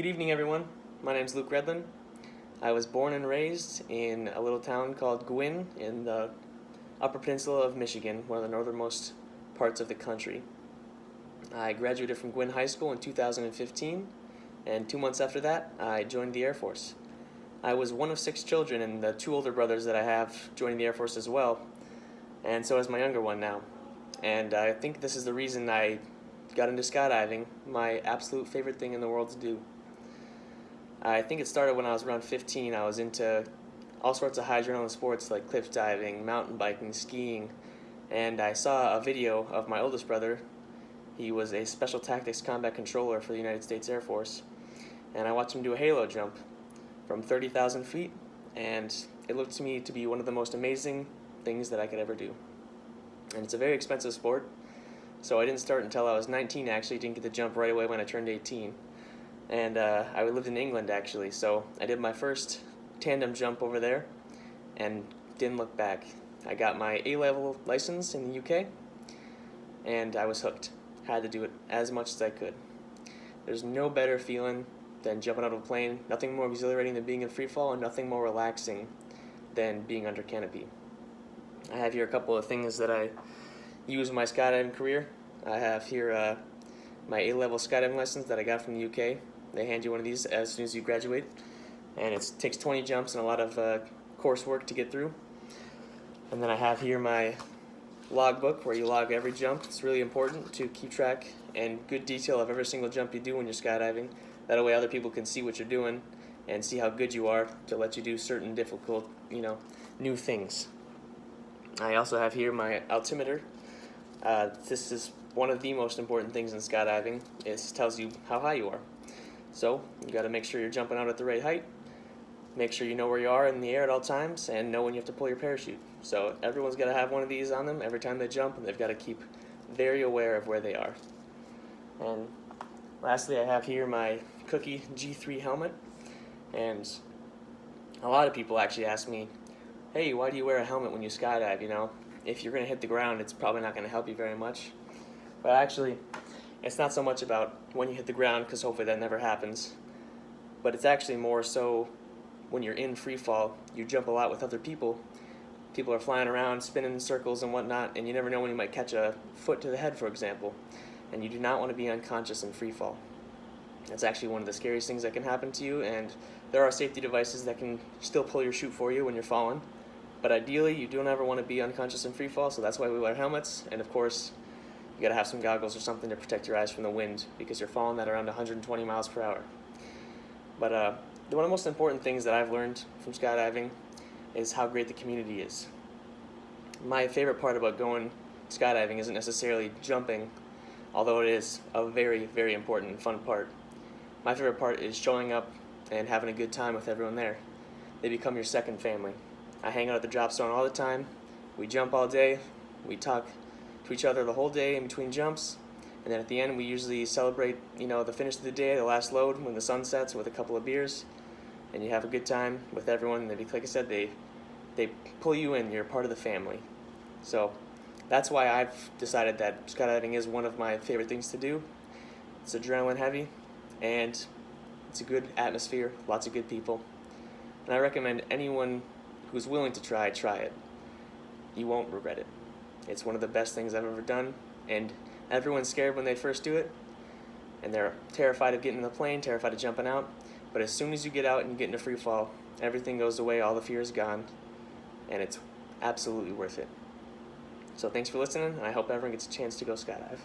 Good evening, everyone. My name is Luke Redlin. I was born and raised in a little town called Gwynn in the Upper Peninsula of Michigan, one of the northernmost parts of the country. I graduated from Gwynn High School in 2015, and 2 months after that, I joined the Air Force. I was one of 6 children, and the 2 older brothers that I have joined the Air Force as well, and so is my younger one now. And I think this is the reason I got into skydiving, my absolute favorite thing in the world to do. I think it started when I was around 15. I was into all sorts of high adrenaline sports like cliff diving, mountain biking, skiing, and I saw a video of my oldest brother. He was a Special Tactics Combat Controller for the United States Air Force, and I watched him do a halo jump from 30,000 feet, and it looked to me to be one of the most amazing things that I could ever do. And it's a very expensive sport, so I didn't start until I was 19. Actually, didn't get to jump right away when I turned 18. And I lived in England, actually, so I did my first tandem jump over there and didn't look back. I got my A-level license in the UK, and I was hooked. Had to do it as much as I could. There's no better feeling than jumping out of a plane, nothing more exhilarating than being in free fall, and nothing more relaxing than being under canopy. I have here a couple of things that I use in my skydiving career. I have here my A-level skydiving license that I got from the UK. They hand you one of these as soon as you graduate, and it takes 20 jumps and a lot of coursework to get through. And then I have here my logbook where you log every jump. It's really important to keep track and good detail of every single jump you do when you're skydiving. That way other people can see what you're doing and see how good you are to let you do certain difficult, new things. I also have here my altimeter. This is one of the most important things in skydiving. It tells you how high you are. So you got to make sure you're jumping out at the right height, make sure you know where you are in the air at all times, and know when you have to pull your parachute. So everyone's got to have one of these on them every time they jump, and they've got to keep very aware of where they are. And lastly, I have here my Cookie G3 helmet, and a lot of people actually ask me, hey, why do you wear a helmet when you skydive? If you're going to hit the ground, it's probably not going to help you very much. But actually, it's not so much about when you hit the ground, because hopefully that never happens, but it's actually more so when you're in free fall. You jump a lot with other people. People are flying around, spinning in circles and whatnot, and you never know when you might catch a foot to the head, for example, and you do not want to be unconscious in free fall. That's actually one of the scariest things that can happen to you, and there are safety devices that can still pull your chute for you when you're falling, but ideally you don't ever want to be unconscious in free fall, so that's why we wear helmets. And of course, you gotta have some goggles or something to protect your eyes from the wind, because you're falling at around 120 miles per hour. But one of the most important things that I've learned from skydiving is how great the community is. My favorite part about going skydiving isn't necessarily jumping, although it is a very, very important and fun part. My favorite part is showing up and having a good time with everyone there. They become your second family. I hang out at the drop zone all the time. We jump all day. We talk to each other the whole day in between jumps, and then at the end we usually celebrate the finish of the day, the last load when the sun sets, with a couple of beers, and you have a good time with everyone. And like I said, they pull you in. You're part of the family. So that's why I've decided that skydiving is one of my favorite things to do. It's adrenaline heavy, and it's a good atmosphere, lots of good people, and I recommend anyone who's willing to try it. You won't regret it. It's one of the best things I've ever done, and everyone's scared when they first do it, and they're terrified of getting in the plane, terrified of jumping out, but as soon as you get out and you get into free fall, everything goes away, all the fear is gone, and it's absolutely worth it. So thanks for listening, and I hope everyone gets a chance to go skydive.